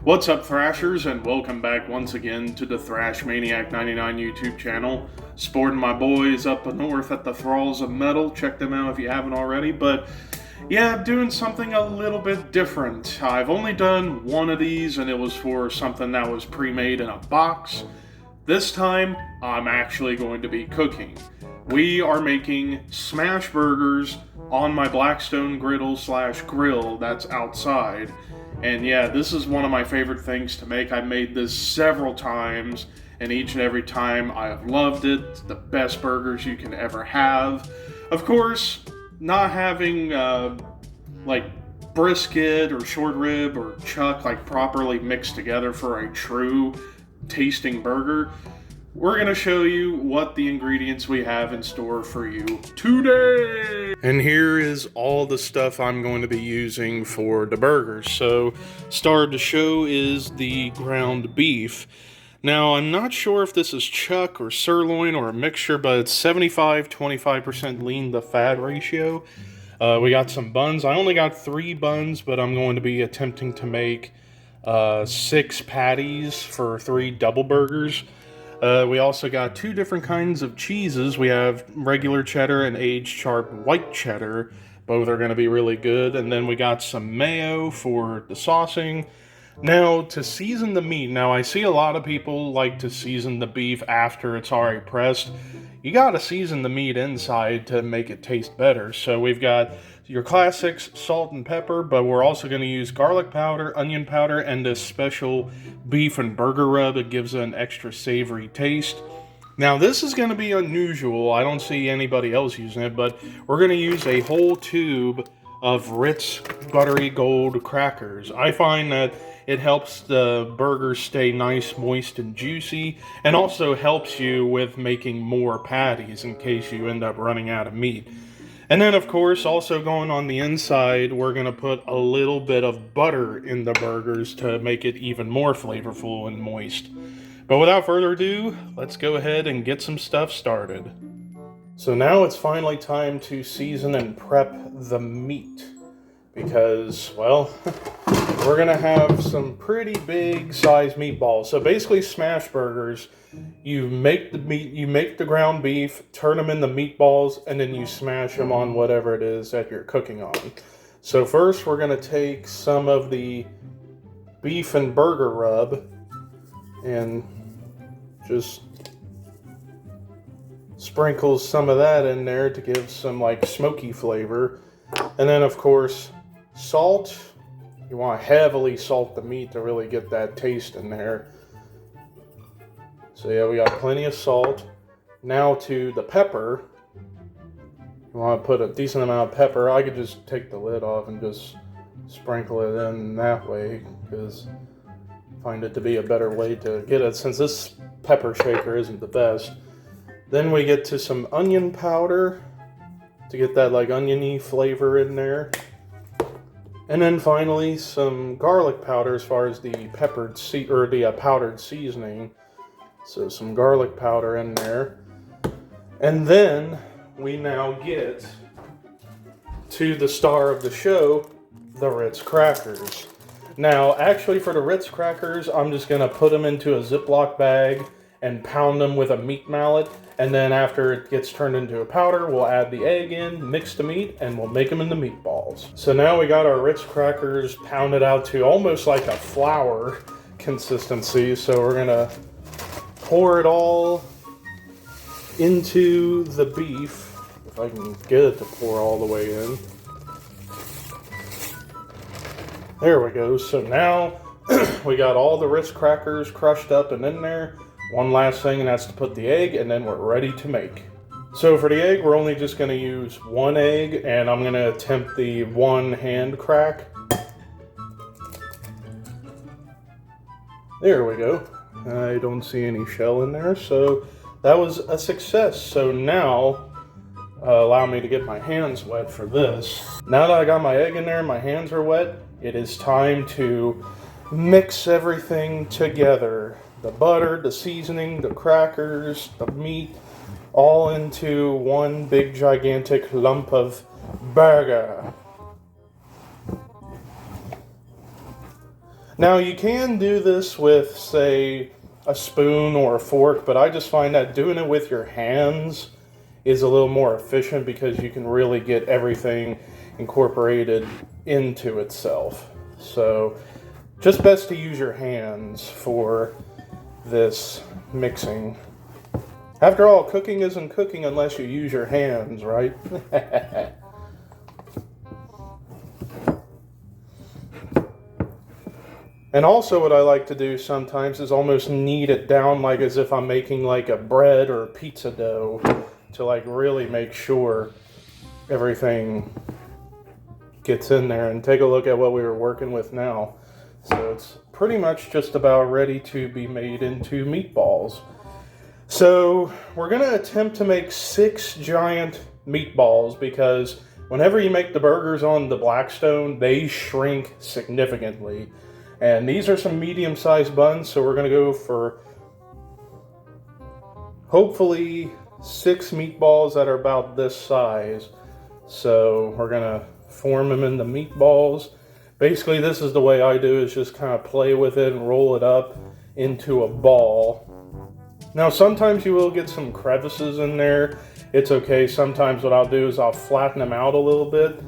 What's up, Thrashers, and welcome back once again to the Thrash Maniac 99 YouTube channel. Sporting my boys up north at the Thralls of Metal. Check them out if you haven't already. But yeah, doing something a little bit different. I've only done one of these, and it was for something that was pre-made in a box. This time, I'm actually going to be cooking. We are making smash burgers on my BLACKSTONE griddle that's outside. And yeah, this is one of my favorite things to make. I've made this several times, and each and every time I have loved it. It's the best burgers you can ever have. Of course, not having like brisket or short rib or chuck like properly mixed together for a true tasting burger, we're going to show you what the ingredients we have in store for you today. And here is all the stuff I'm going to be using for the burgers. So, star of the show is the ground beef. Now, I'm not sure if this is chuck or sirloin or a mixture, but it's 75-25% lean to fat ratio. We got some buns. I only got 3 buns, but I'm going to be attempting to make 6 patties for 3 double burgers. We also got 2 different kinds of cheeses. We have regular cheddar and aged sharp white cheddar. Both are going to be really good. And then we got some mayo for the saucing. Now, to season the meat. Now, I see a lot of people like to season the beef after it's already pressed. You got to season the meat inside to make it taste better. So we've got your classics, salt and pepper, but we're also going to use garlic powder, onion powder, and this special beef and burger rub. It gives it an extra savory taste. Now, this is going to be unusual. I don't see anybody else using it, but we're going to use a whole tube of Ritz Buttery Gold crackers. I find that it helps the burgers stay nice, moist, and juicy, and also helps you with making more patties in case you end up running out of meat. And then, of course, also going on the inside, we're going to put a little bit of butter in the burgers to make it even more flavorful and moist. But without further ado, let's go ahead and get some stuff started. So now it's finally time to season and prep the meat. Because, well, we're going to have some pretty big sized meatballs. So basically, smash burgers, you make the meat, you make the ground beef, turn them into meatballs, and then you smash them on whatever it is that you're cooking on. So first, we're going to take some of the beef and burger rub and just sprinkle some of that in there to give some like smoky flavor. And then, of course, salt. You want to heavily salt the meat to really get that taste in there. So yeah, we got plenty of salt. Now to the pepper. You want to put a decent amount of pepper. I could just take the lid off and just sprinkle it in that way, because I find it to be a better way to get it, since this pepper shaker isn't the best. Then we get to some onion powder to get that like oniony flavor in there. And then finally some garlic powder as far as the powdered seasoning. So some garlic powder in there. And then we now get to the star of the show, the Ritz crackers. Now, actually for the Ritz crackers, I'm just going to put them into a Ziploc bag and pound them with a meat mallet. And then after it gets turned into a powder, we'll add the egg in, mix the meat, and we'll make them into meatballs. So now we got our Ritz crackers pounded out to almost like a flour consistency. So we're gonna pour it all into the beef, if I can get it to pour all the way in. There we go. So now we got all the Ritz crackers crushed up and in there. One last thing, and that's to put the egg, and then we're ready to make. So for the egg, we're only just going to use 1 egg, and I'm going to attempt the 1 hand crack. There we go. I don't see any shell in there, so that was a success. So now, allow me to get my hands wet for this. Now that I got my egg in there, my hands are wet, it is time to mix everything together. The butter, the seasoning, the crackers, the meat, all into one big gigantic lump of burger. Now you can do this with, say, a spoon or a fork, but I just find that doing it with your hands is a little more efficient because you can really get everything incorporated into itself. So just best to use your hands for this mixing. After all, cooking isn't cooking unless you use your hands, right? And also what I like to do sometimes is almost knead it down like as if I'm making like a bread or a pizza dough to like really make sure everything gets in there. And take a look at what we were working with now. So it's pretty much just about ready to be made into meatballs. So we're going to attempt to make 6 giant meatballs because whenever you make the burgers on the Blackstone, they shrink significantly. And these are some medium-sized buns, so we're going to go for hopefully 6 meatballs that are about this size. So we're going to form them into meatballs. Basically, this is the way I do, is just kind of play with it and roll it up into a ball. Now, sometimes you will get some crevices in there. It's okay. Sometimes what I'll do is I'll flatten them out a little bit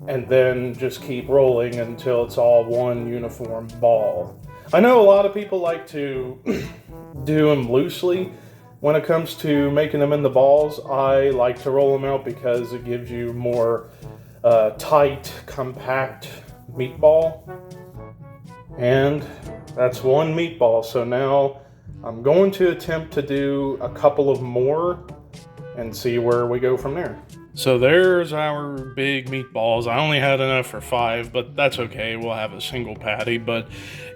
and then just keep rolling until it's all one uniform ball. I know a lot of people like to do them loosely. When it comes to making them into balls, I like to roll them out because it gives you more tight, compact meatball. And that's one meatball. So now I'm going to attempt to do a couple of more and see where we go from there. So there's our big meatballs. I only had enough for 5, but that's okay. We'll have a single patty. But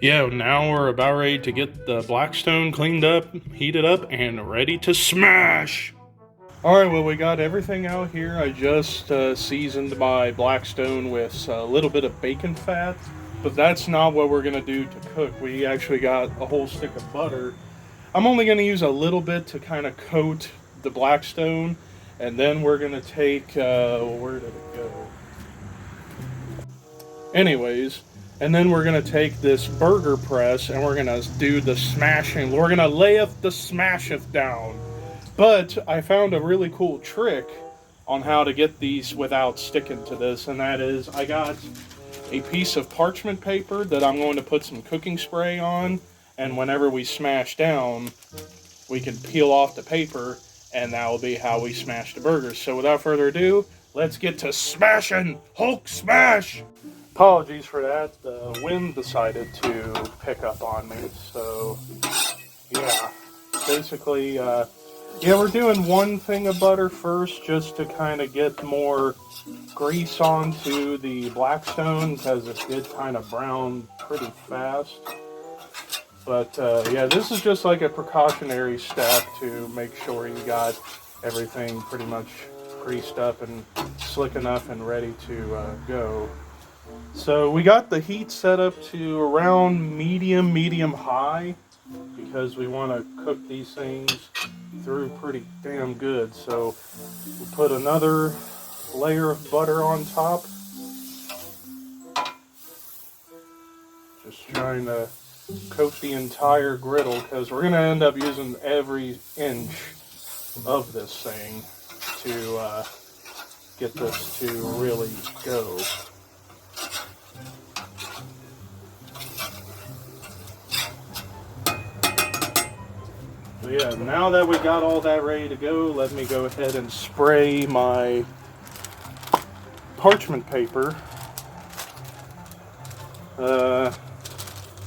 yeah, now we're about ready to get the Blackstone cleaned up, heated up, and ready to smash. Alright, well, we got everything out here. I just seasoned my Blackstone with a little bit of bacon fat, but that's not what we're going to do to cook. We actually got a whole stick of butter. I'm only going to use a little bit to kind of coat the Blackstone, and then we're going to take, where did it go? Anyways, and then we're going to take this burger press and we're going to do the smashing. We're going to layeth the smasheth down. But I found a really cool trick on how to get these without sticking to this, and that is I got a piece of parchment paper that I'm going to put some cooking spray on, and whenever we smash down, we can peel off the paper, and that will be how we smash the burgers. So without further ado, let's get to smashing! Hulk smash! Apologies for that, the wind decided to pick up on me, so yeah, basically, yeah, we're doing one thing of butter first just to kind of get more grease onto the Blackstone because it did kind of brown pretty fast. But yeah, this is just like a precautionary step to make sure you got everything pretty much greased up and slick enough and ready to go. So we got the heat set up to around medium high because we want to cook these things through pretty damn good. So we'll put another layer of butter on top. Just trying to coat the entire griddle because we're going to end up using every inch of this thing to get this to really go. So yeah, now that we got all that ready to go, let me go ahead and spray my parchment paper.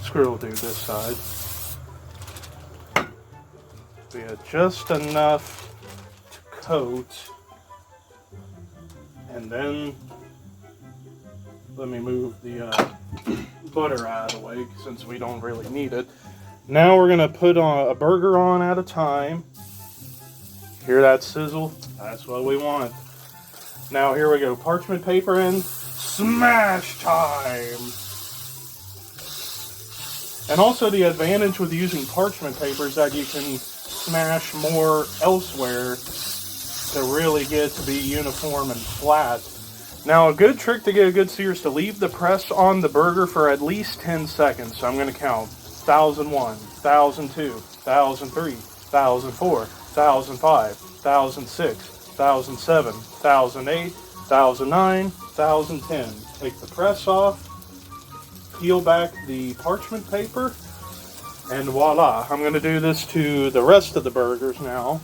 Screw will do this side. So yeah, just enough to coat. And then let me move the butter out of the way since we don't really need it. Now we're going to put on a burger on at a time. Hear that sizzle? That's what we want. Now here we go. Parchment paper in. Smash time! And also the advantage with using parchment paper is that you can smash more elsewhere to really get it to be uniform and flat. Now, a good trick to get a good sear is to leave the press on the burger for at least 10 seconds. So I'm going to count 1001, 1002, 1003, 1004, 1005, 1006, 1007, 1008, 1009, 1010. Take the press off, peel back the parchment paper, and voila. I'm going to do this to the rest of the burgers now.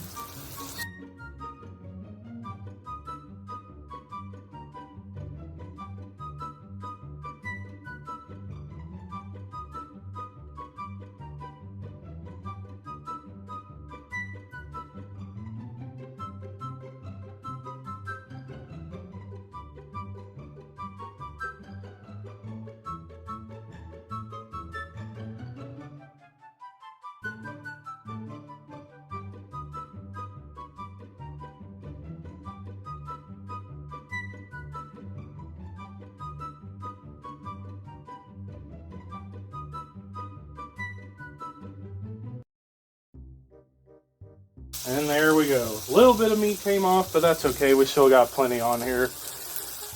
And there we go. A little bit of meat came off, but that's okay. We still got plenty on here.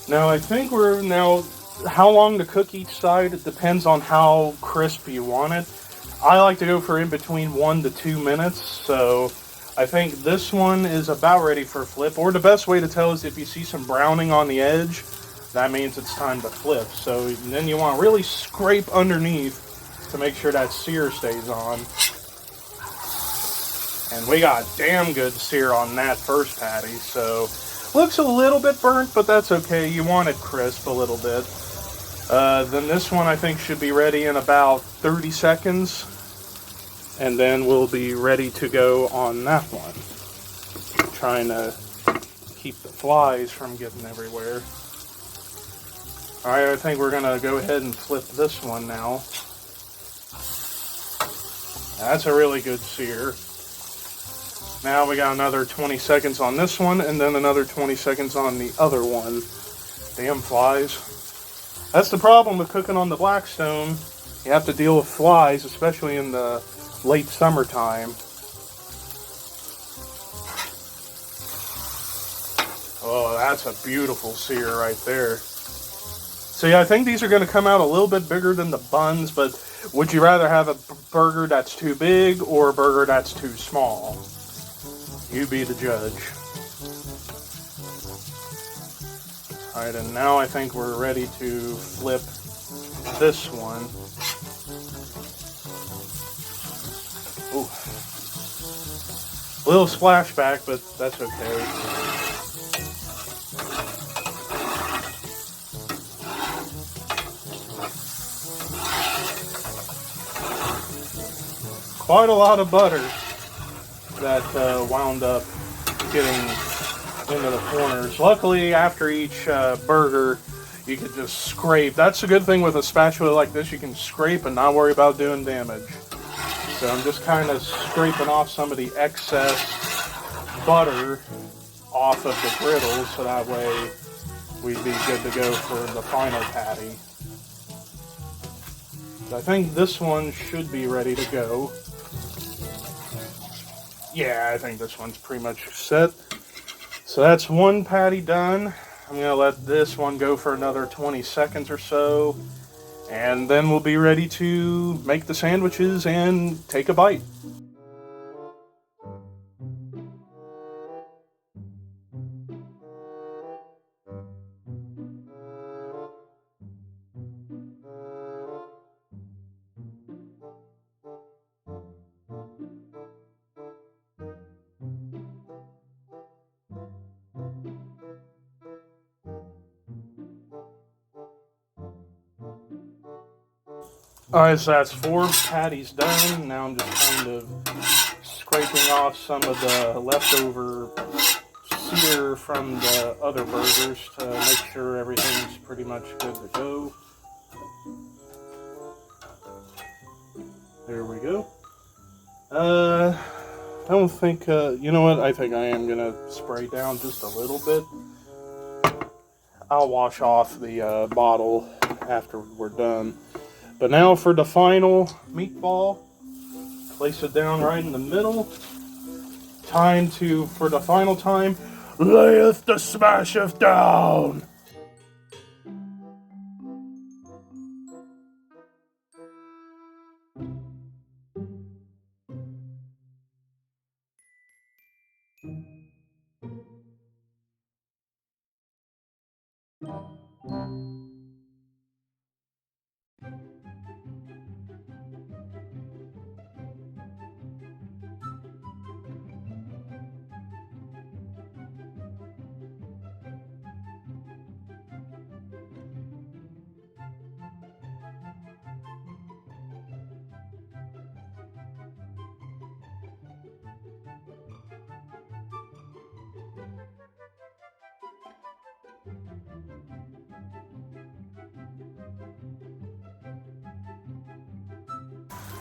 Now, I think how long to cook each side, it depends on how crisp you want it. I like to go for in between 1 to 2 minutes, so I think this one is about ready for flip. Or the best way to tell is if you see some browning on the edge, that means it's time to flip. So then you want to really scrape underneath to make sure that sear stays on. And we got damn good sear on that first patty, so looks a little bit burnt, but that's okay. You want it crisp a little bit. Then this one I think should be ready in about 30 seconds, and then we'll be ready to go on that one. I'm trying to keep the flies from getting everywhere. Alright, I think we're going to go ahead and flip this one now. That's a really good sear. Now we got another 20 seconds on this one, and then another 20 seconds on the other one. Damn flies. That's the problem with cooking on the Blackstone. You have to deal with flies, especially in the late summertime. Oh, that's a beautiful sear right there. So yeah, I think these are going to come out a little bit bigger than the buns, but would you rather have a burger that's too big or a burger that's too small? You be the judge. Alright, and now I think we're ready to flip this one. Ooh. A little splashback, but that's okay. Quite a lot of butter that wound up getting into the corners. Luckily, after each burger, you could just scrape. That's a good thing with a spatula like this. You can scrape and not worry about doing damage. So I'm just kind of scraping off some of the excess butter off of the griddle, so that way we'd be good to go for the final patty. I think this one should be ready to go. Yeah, I think this one's pretty much set. So that's one patty done. I'm going to let this one go for another 20 seconds or so. And then we'll be ready to make the sandwiches and take a bite. Alright, so that's 4 patties done. Now I'm just kind of scraping off some of the leftover sear from the other burgers to make sure everything's pretty much good to go. There we go. I don't think, you know what, I think I am going to spray down just a little bit. I'll wash off the bottle after we're done. But now for the final meatball, place it down right in the middle. For the final time, layeth the smasheth down.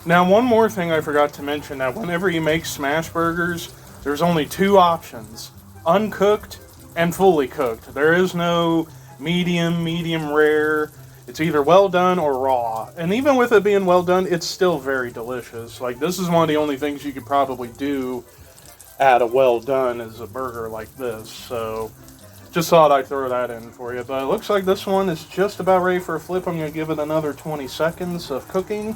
Now, one more thing I forgot to mention, that whenever you make smash burgers, there's only two options: uncooked and fully cooked. There is no medium, medium rare. It's either well done or raw. And even with it being well done, it's still very delicious. Like, this is one of the only things you could probably do at a well done is a burger like this. So, just thought I'd throw that in for you. But it looks like this one is just about ready for a flip. I'm going to give it another 20 seconds of cooking.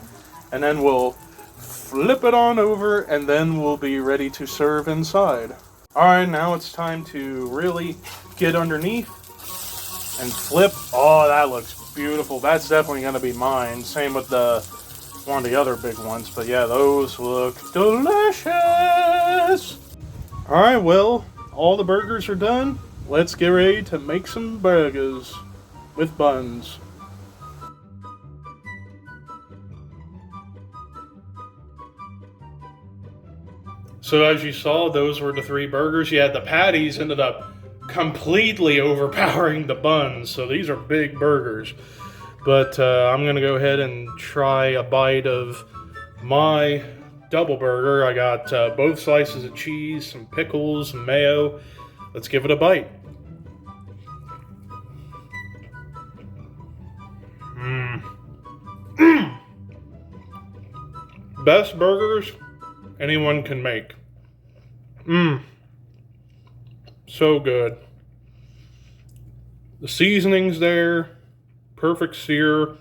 And then we'll flip it on over, and then we'll be ready to serve inside. Alright, now it's time to really get underneath and flip. Oh, that looks beautiful. That's definitely going to be mine. Same with one of the other big ones. But yeah, those look delicious. Alright, well, all the burgers are done. Let's get ready to make some burgers with buns. So as you saw, those were the 3 burgers. Yeah, the patties ended up completely overpowering the buns. So these are big burgers. But I'm going to go ahead and try a bite of my double burger. I got both slices of cheese, some pickles, some mayo. Let's give it a bite. Best burgers anyone can make. So good. The seasoning's there. Perfect sear.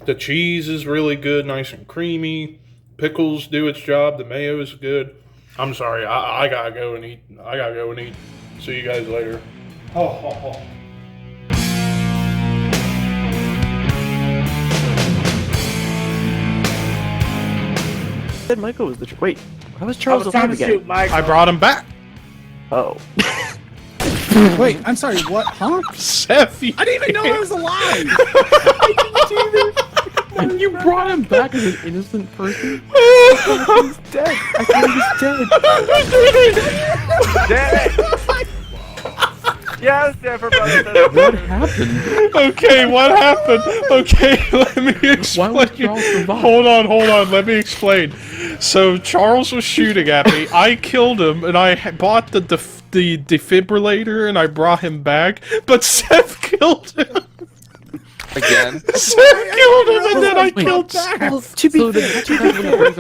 The cheese is really good, nice and creamy. Pickles do its job. The mayo is good. I'm sorry, I gotta go and eat. See you guys later. Said Michael was the wait. Why was Charles alive again? I brought him back. Oh. Wait, I'm sorry, what? Huh? Seth, I didn't even know I was alive! You brought him back as an innocent person? He's dead. I thought he was dead. Dead! Yes, everybody. What happened? Okay, what happened? Okay, let me explain. Why was Charles survive? Hold on, let me explain. So, Charles was shooting at me, I killed him, and I bought the defibrillator, and I brought him back, but Seth killed him. Again? Seth killed him, and then I killed Seth. Well, to be fair,